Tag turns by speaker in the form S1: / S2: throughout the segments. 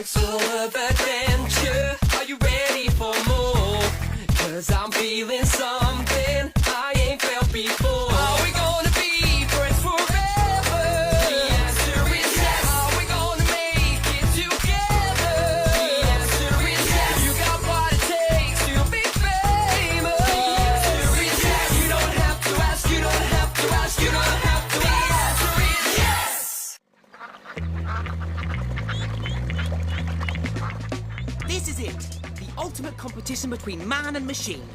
S1: Life's full of adventure. Are you ready for more? 'Cause I'm feeling something I ain't felt before. Are we gonna be friends forever? The answer is yes. Are we gonna make it together? The answer is yes. You got what it takes to be famous. The answer is yes. You don't have to ask, you don't have to ask, you don't have to ask. The answer is yes.
S2: This is it. The ultimate competition between man and machine.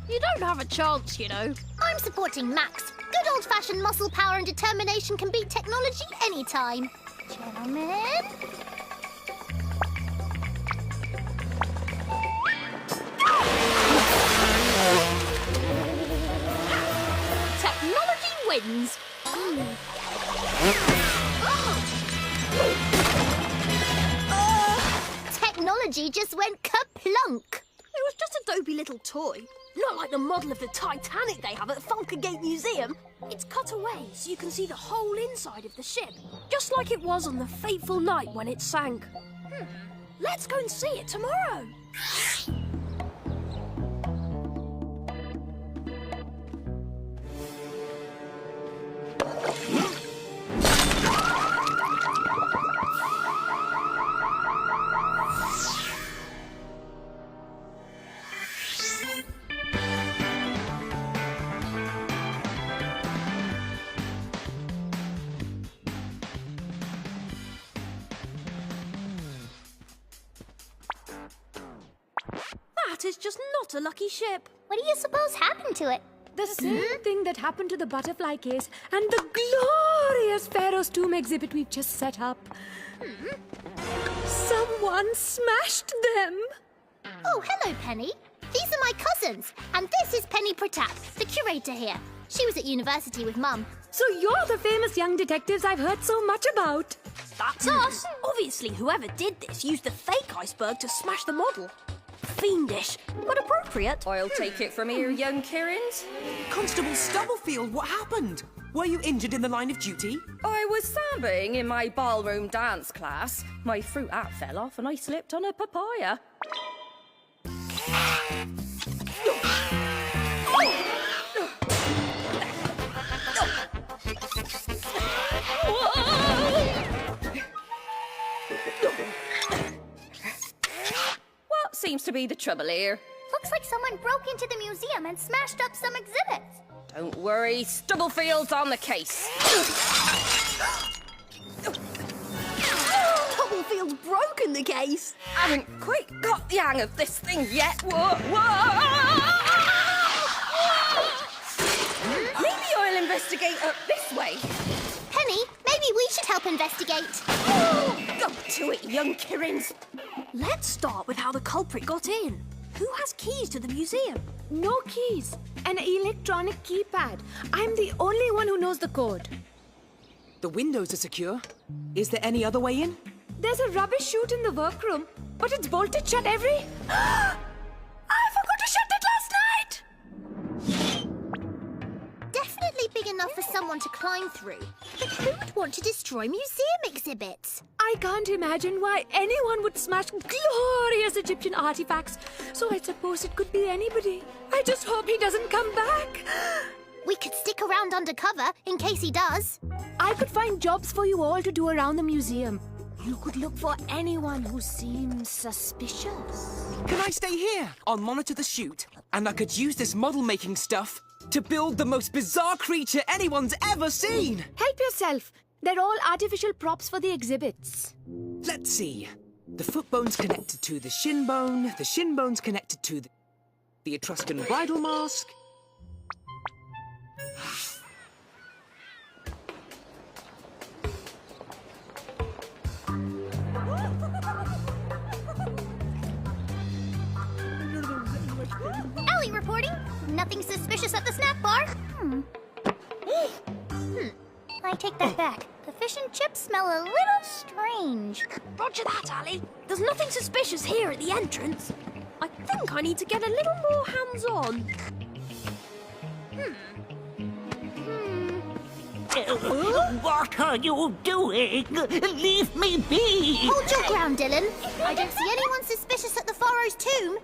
S3: You don't have a chance, you know.
S4: I'm supporting Max. Good old-fashioned muscle power and determination can beat technology anytime. Gentlemen?
S3: Technology wins.
S4: Technology just went kaplunk.
S3: It was just a dopey little toy. Not like the model of the Titanic they have at Funkagate Museum. It's cut away so you can see the whole inside of the ship. Just like it was on the fateful night when it sank. Let's go and see it tomorrow. That is just not a lucky ship.
S4: What do you suppose happened to it?
S5: The same thing that happened to the butterfly case and the glorious Pharaoh's tomb exhibit we've just set up. Someone smashed them.
S4: Oh, hello, Penny. These are my cousins, and this is Penny Pratap, the curator here. She was at university with Mum.
S5: So you're the famous young detectives I've heard so much about.
S3: That's us. Obviously, whoever did this used the fake iceberg to smash the model. Fiendish, but appropriate.
S6: I'll take it from here, young Kirins.
S2: Constable Stubblefield, what happened? Were you injured in the line of duty?
S6: I was sambing in my ballroom dance class. My fruit hat fell off and I slipped on a papaya. What seems to be the trouble here?
S4: Looks like someone broke into the museum and smashed up some exhibits.
S6: Don't worry, Stubblefield's on the case.
S3: Stubblefield's broken the case.
S6: Haven't quite got the hang of this thing yet. Whoa, whoa! Maybe I'll investigate up this way.
S4: Penny, maybe we should help investigate.
S6: Go to it, young Kirins.
S3: Let's start with how the culprit got in. Who has keys to the museum?
S5: No keys. An electronic keypad. I'm the only one who knows the code.
S2: The windows are secure. Is there any other way in?
S5: There's a rubbish chute in the workroom, but it's bolted shut every... I forgot to shut it last night!
S4: Definitely big enough for someone to climb through. But who would want to destroy museum exhibits?
S5: I can't imagine why anyone would smash glorious Egyptian artifacts, so I suppose it could be anybody. I just hope he doesn't come back.
S4: We could stick around undercover in case he does.
S5: I could find jobs for you all to do around the museum. You could look for anyone who seems suspicious.
S2: Can I stay here? I'll monitor the chute, and I could use this model-making stuff to build the most bizarre creature anyone's ever seen.
S5: Help yourself. They're all artificial props for the exhibits.
S2: Let's see. The foot bone's connected to the shin bone's connected to the Etruscan bridal mask.
S4: Ellie reporting. Nothing suspicious at the snack bar. I take that back. The fish and chips smell a little strange.
S3: Roger that, Ali. There's nothing suspicious here at the entrance. I think I need to get a little more hands-on.
S7: What are you doing? Leave me be!
S4: Hold your ground, Dylan. I don't see anyone suspicious at the Pharaoh's tomb.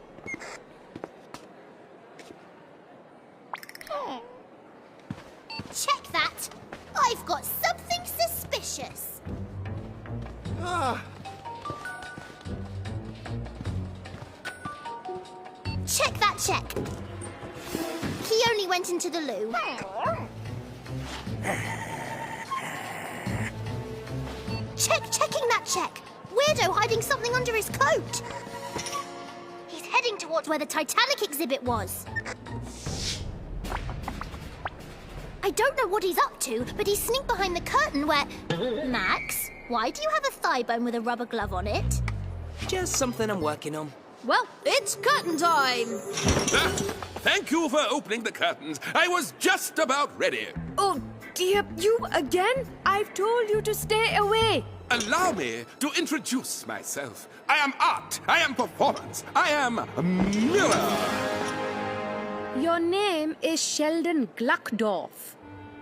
S4: Check that. I've got something suspicious. Check that check. He only went into the loo. Checking that check. Weirdo hiding something under his coat. He's heading towards where the Titanic exhibit was. I don't know what he's up to, but he sneaked behind the curtain where... Max, why do you have a thigh bone with a rubber glove on it?
S2: Just something I'm working on.
S3: Well, it's curtain time.
S8: Thank you for opening the curtains. I was just about ready.
S5: Oh, dear, you again? I've told you to stay away.
S8: Allow me to introduce myself. I am art. I am performance. I am a mirror.
S5: Your name is Sheldon Gluckdorf.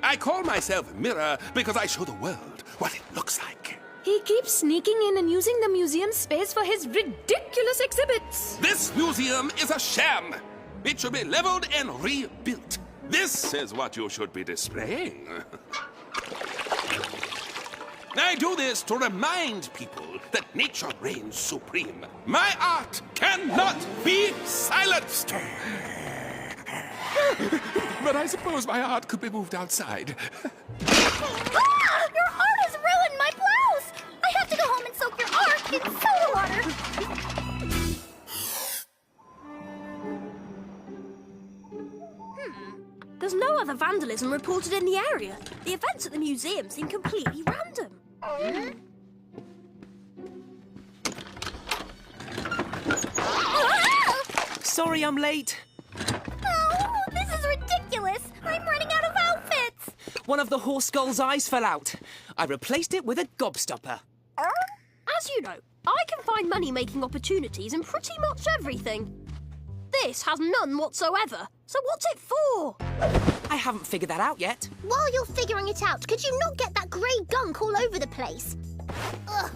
S8: I call myself Mirror because I show the world what it looks like.
S5: He keeps sneaking in and using the museum space for his ridiculous exhibits.
S8: This museum is a sham. It should be leveled and rebuilt. This is what you should be displaying. I do this to remind people that nature reigns supreme. My art cannot be silenced. But I suppose my art could be moved outside.
S4: Your art has ruined my blouse! I have to go home and soak your art in soda water.
S3: There's no other vandalism reported in the area. The events at the museum seem completely random.
S2: Sorry I'm late.
S4: Oh, this is ridiculous. I'm running out of outfits.
S2: One of the horse skull's eyes fell out. I replaced it with a gobstopper.
S3: As you know, I can find money-making opportunities in pretty much everything. This has none whatsoever. So what's it for?
S2: I haven't figured that out yet.
S4: While you're figuring it out, could you not get that grey gunk all over the place? Ugh.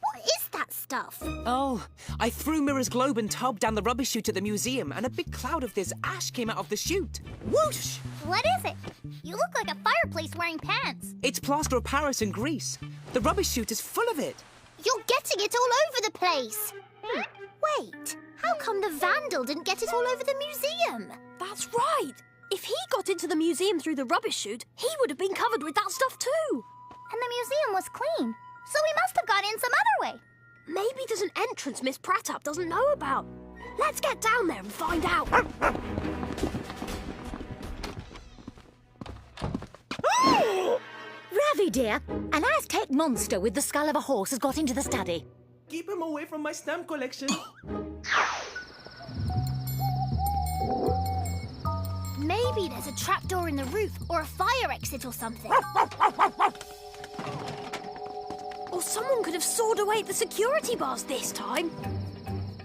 S4: What is that stuff?
S2: Oh, I threw Mirror's globe and tub down the rubbish chute at the museum, and a big cloud of this ash came out of the chute. Whoosh!
S4: What is it? You look like a fireplace wearing pants.
S2: It's plaster of Paris and Greece. The rubbish chute is full of it.
S4: You're getting it all over the place. Wait, how come the vandal didn't get it all over the museum?
S3: That's right. If he got into the museum through the rubbish chute, he would have been covered with that stuff too.
S4: And the museum was clean, so he must have got in some other way.
S3: Maybe there's an entrance Miss Pratap doesn't know about. Let's get down there and find out.
S9: Ravi, dear, an Aztec monster with the skull of a horse has got into the study.
S2: Keep him away from my stamp collection.
S4: Maybe there's a trapdoor in the roof or a fire exit or something.
S3: Or someone could have sawed away at the security bars this time.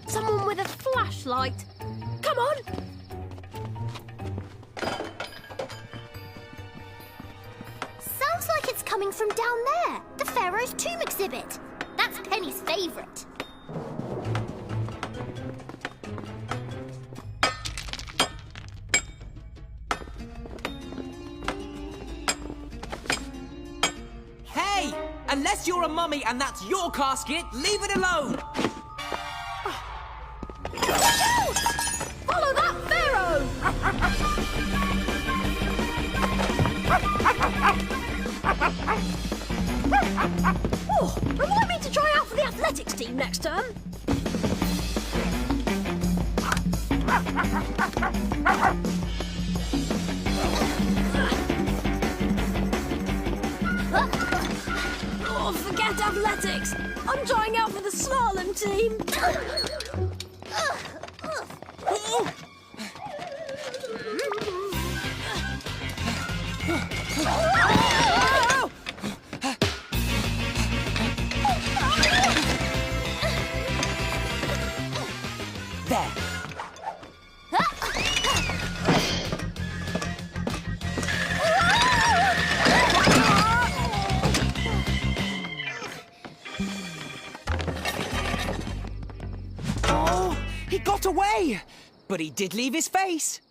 S3: Someone with a flashlight. Come on.
S4: Sounds like it's coming from down there, the Pharaoh's tomb exhibit. That's Penny's favourite.
S2: Hey! Unless you're a mummy and that's your casket, leave it alone!
S3: Follow that Pharaoh! Oh, remind me to try out for the athletics team next term. Oh, forget athletics. I'm trying out for the slalom team.
S2: There. away! But he did leave his face.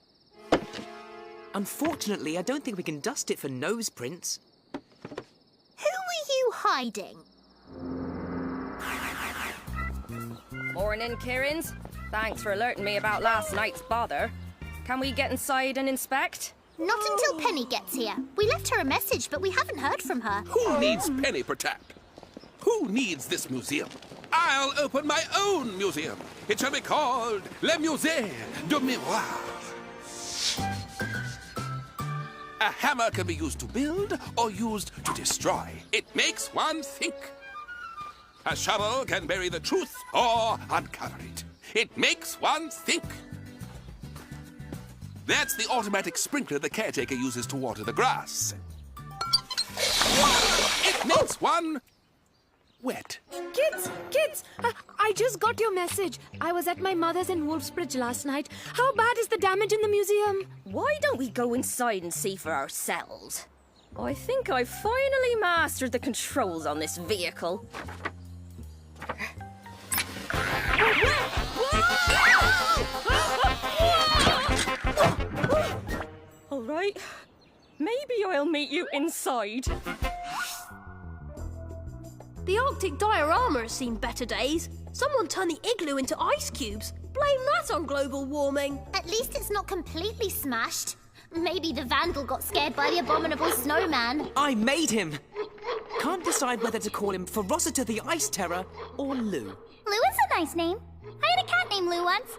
S2: Unfortunately, I don't think we can dust it for nose prints.
S4: Who were you hiding?
S6: Morning, Kierans. Thanks for alerting me about last night's bother. Can we get inside and inspect?
S4: Not until Penny gets here. We left her a message, but we haven't heard from her.
S8: Who needs Penny per tap? Who needs this museum? I'll open my own museum. It shall be called Le Musée du Miroir. A hammer can be used to build or used to destroy. It makes one think. A shovel can bury the truth or uncover it. It makes one think. That's the automatic sprinkler the caretaker uses to water the grass. It makes one wet.
S5: Kids, I just got your message. I was at my mother's in Wolfsbridge last night. How bad is the damage in the museum?
S6: Why don't we go inside and see for ourselves? I think I've finally mastered the controls on this vehicle. All right, maybe I'll meet you inside.
S3: The Arctic diorama has seen better days. Someone turned the igloo into ice cubes. Blame that on global warming.
S4: At least it's not completely smashed. Maybe the vandal got scared by the abominable snowman.
S2: I made him. Can't decide whether to call him Ferocity the Ice Terror or Lou.
S4: Lou is a nice name. I had a cat named Lou once.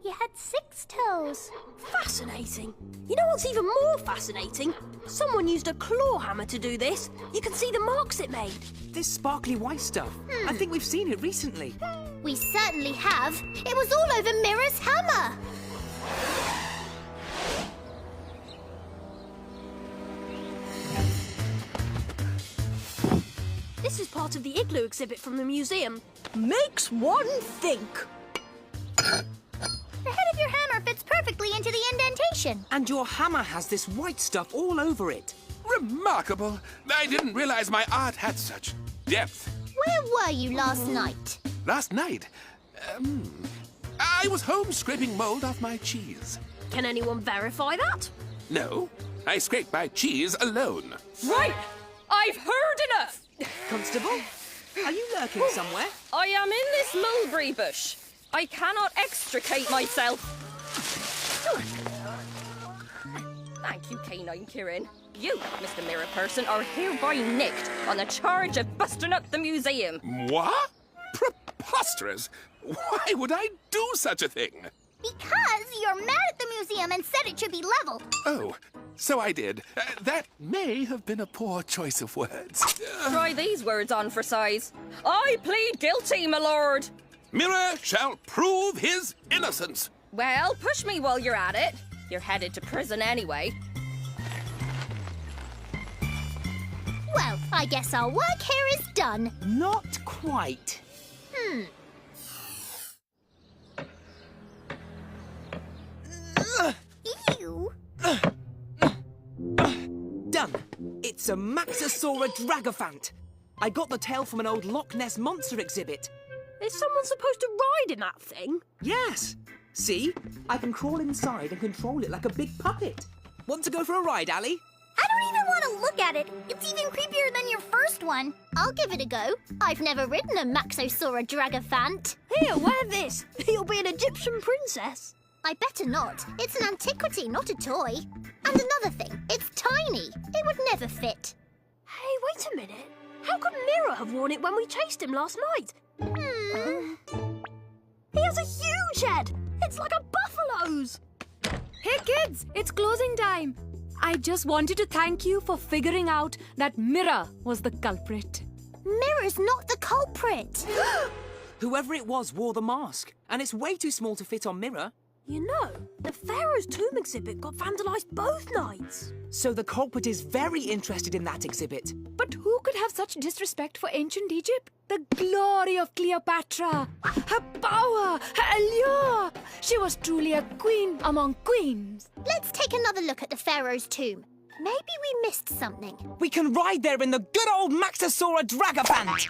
S4: He had 6 toes.
S3: Fascinating. You know what's even more fascinating? Someone used a claw hammer to do this. You can see the marks it made.
S2: This sparkly white stuff. I think we've seen it recently.
S4: We certainly have. It was all over Mirror's hammer.
S3: This is part of the igloo exhibit from the museum. Makes one think.
S4: The head of your hammer fits perfectly into the indentation.
S2: And your hammer has this white stuff all over it.
S8: Remarkable. I didn't realize my art had such depth.
S4: Where were you last night?
S8: Last night, I was home scraping mold off my cheese.
S3: Can anyone verify that?
S8: No, I scraped my cheese alone.
S6: Right, I've heard enough.
S2: Constable, are you lurking somewhere?
S6: I am in this mulberry bush. I cannot extricate myself. Thank you, Canine Kieran. You, Mr. Mirror Person, are hereby nicked on the charge of busting up the museum.
S8: What? Preposterous! Why would I do such a thing?
S4: Because you're mad at the museum and said it should be leveled.
S8: Oh, so I did. That may have been a poor choice of words.
S6: Try these words on for size. I plead guilty, my lord.
S8: Mirror shall prove his innocence.
S6: Well, push me while you're at it. You're headed to prison anyway.
S4: Well, I guess our work here is done.
S2: Not quite.
S4: Ew.
S2: Done. It's a Maxosaura Dragophant. I got the tail from an old Loch Ness Monster exhibit.
S3: Is someone supposed to ride in that thing?
S2: Yes. See? I can crawl inside and control it like a big puppet. Want to go for a ride, Ali?
S4: I don't even want to look at it. It's even creepier than your first one. I'll give it a go. I've never ridden a Maxosaura Dragophant.
S3: Here, wear this. You'll be an Egyptian princess.
S4: I better not. It's an antiquity, not a toy. And another thing, it's tiny. It would never fit.
S3: Hey, wait a minute. How could Mirror have worn it when we chased him last night? He has a huge head. It's like a buffalo's.
S5: Hey kids, it's closing time. I just wanted to thank you for figuring out that Mirror was the culprit.
S4: Mirror's not the culprit.
S2: Whoever it was wore the mask, and it's way too small to fit on Mirror.
S3: You know, the Pharaoh's tomb exhibit got vandalised both nights.
S2: So the culprit is very interested in that exhibit.
S5: But who could have such disrespect for ancient Egypt? The glory of Cleopatra, her power, her allure. She was truly a queen among queens.
S4: Let's take another look at the Pharaoh's tomb. Maybe we missed something.
S2: We can ride there in the good old Maxosaura Dragophant.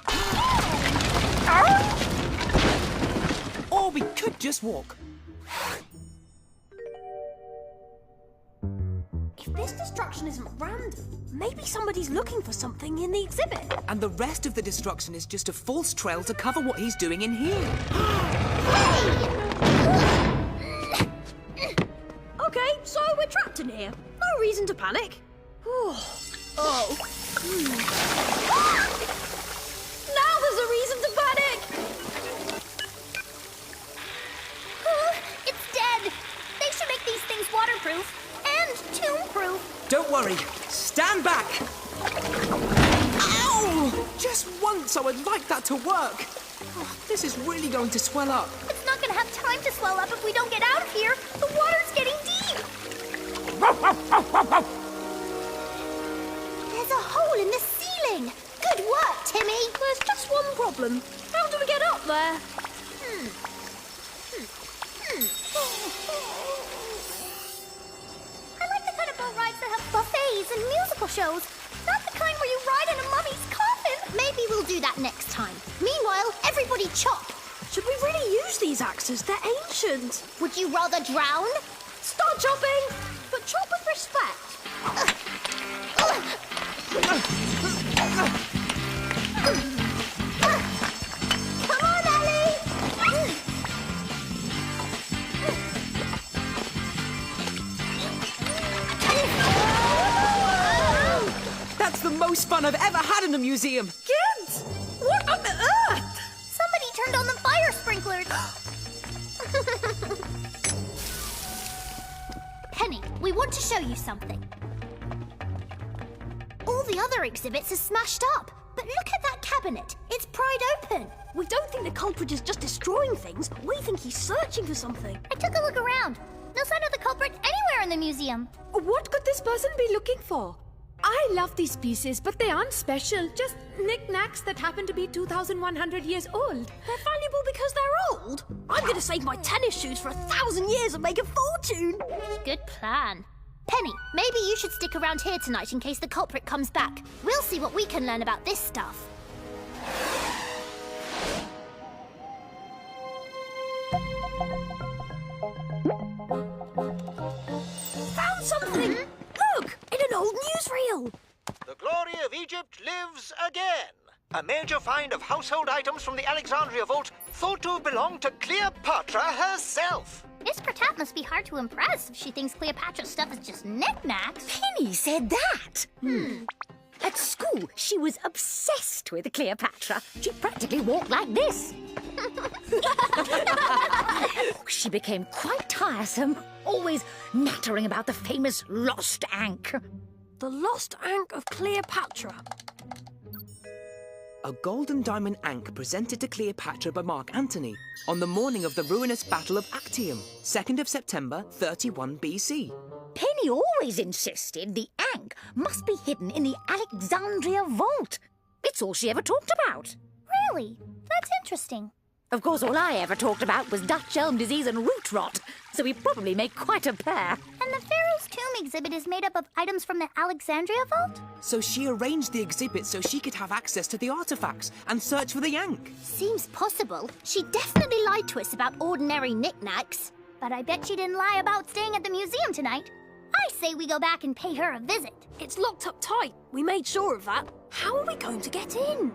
S2: Or we could just walk.
S3: If this destruction isn't random, maybe somebody's looking for something in the exhibit.
S2: And the rest of the destruction is just a false trail to cover what he's doing in here.
S3: Okay, so we're trapped in here. No reason to panic. Oh. Now there's a reason to panic!
S4: It's dead. They should make these things waterproof and tomb-proof.
S2: Don't worry. Stand back. Ow! Just once I would like that to work. Oh, this is really going to swell up.
S4: It's not going to have time to swell up if we don't get out of here. The water's getting deep. There's a hole in the ceiling. Good work, Timmy.
S3: There's just one problem. How do we get up there?
S4: I like the kind of boat rides that have buffets and musical shows. Not the kind where you ride in a mummy's coffin. Maybe we'll do that next time. Meanwhile, everybody chop.
S3: Should we really use these axes? They're ancient.
S4: Would you rather drown?
S3: Start chopping, but chop with respect.
S4: Come on, Ellie!
S2: That's the most fun I've ever had in a museum.
S3: Kids! What on earth?
S4: Somebody turned on the fire sprinklers. Penny, we want to show you something. All the other exhibits are smashed up, but look at that cabinet. It's pried open.
S3: We don't think the culprit is just destroying things. We think he's searching for something.
S4: I took a look around. No sign of the culprit anywhere in the museum.
S5: What could this person be looking for? I love these pieces, but they aren't special. Just knickknacks that happen to be 2,100 years old.
S3: They're valuable because they're old. I'm going to save my tennis shoes for 1,000 years and make a fortune.
S4: Good plan. Penny, maybe you should stick around here tonight in case the culprit comes back. We'll see what we can learn about this stuff.
S3: Found something. Look, in an old newsreel.
S10: The glory of Egypt lives again. A major find of household items from the Alexandria vault thought to belong to Cleopatra herself.
S4: Miss Pratat must be hard to impress if she thinks Cleopatra's stuff is just knickknacks.
S9: Penny said that. At school, she was obsessed with Cleopatra. She practically walked like this. She became quite tiresome, always nattering about the famous lost ankh.
S3: The lost ankh of Cleopatra.
S2: A golden diamond ankh presented to Cleopatra by Mark Antony on the morning of the ruinous Battle of Actium, 2nd of September, 31 BC.
S9: Penny always insisted the ankh must be hidden in the Alexandria vault. It's all she ever talked about.
S4: Really? That's interesting.
S9: Of course, all I ever talked about was Dutch elm disease and root rot, so we probably make quite a pair.
S4: And the Pharaoh's tomb exhibit is made up of items from the Alexandria vault?
S2: So she arranged the exhibit so she could have access to the artifacts and search for the ankh.
S4: Seems possible. She definitely lied to us about ordinary knickknacks. But I bet she didn't lie about staying at the museum tonight. I say we go back and pay her a visit.
S3: It's locked up tight. We made sure of that. How are we going to get in?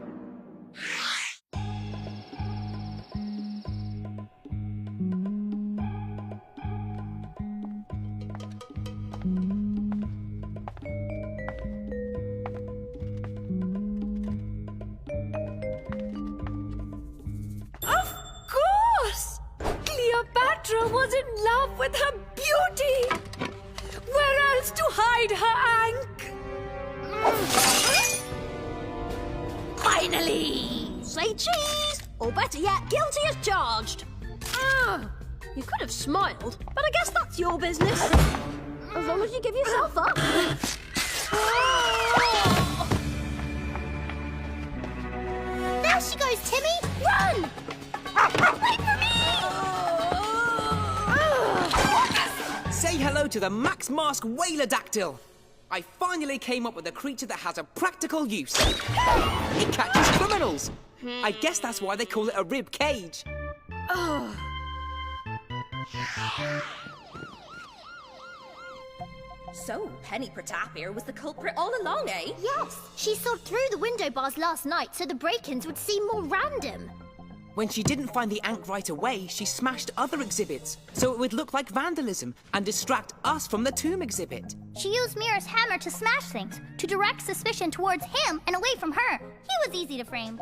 S5: Of course! Cleopatra was in love with her beauty. Where else to hide her ankh?
S3: Finally! Say cheese! Or better yet, guilty as charged. You could have smiled, but I guess that's your business. As long as you give yourself up.
S4: There she goes, Timmy! Run! Wait for me!
S2: Say hello to the Max Mask Whalerdactyl. I finally came up with a creature that has a practical use. It catches criminals. I guess that's why they call it a rib cage.
S6: So, Penny Pratap here was the culprit all along, eh?
S4: Yes, she saw through the window bars last night so the break-ins would seem more random.
S2: When she didn't find the Ankh right away, she smashed other exhibits, so it would look like vandalism and distract us from the tomb exhibit.
S4: She used Mira's hammer to smash things, to direct suspicion towards him and away from her. He was easy to frame.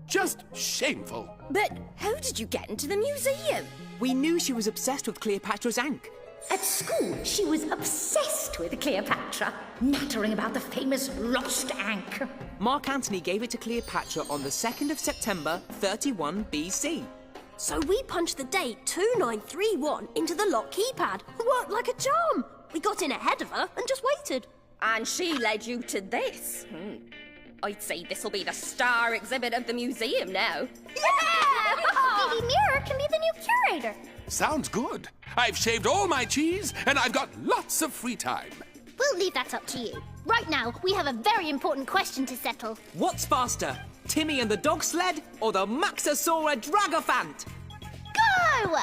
S8: Just shameful.
S6: But how did you get into the museum?
S2: We knew she was obsessed with Cleopatra's Ankh.
S9: At school, she was obsessed with Cleopatra, nattering about the famous lost Ankh.
S2: Mark Antony gave it to Cleopatra on the 2nd of September, 31 BC.
S3: So we punched the date 2931 into the lock keypad. Worked like a charm. We got in ahead of her and just waited.
S6: And she led you to this. I'd say this'll be the star exhibit of the museum now.
S4: Yeah! Maybe Mira can be the new curator.
S8: Sounds good. I've shaved all my cheese, and I've got lots of free time.
S4: We'll leave that up to you. Right now, we have a very important question to settle.
S2: What's faster, Timmy and the dog sled or the Maxosaura Dragophant?
S4: Go!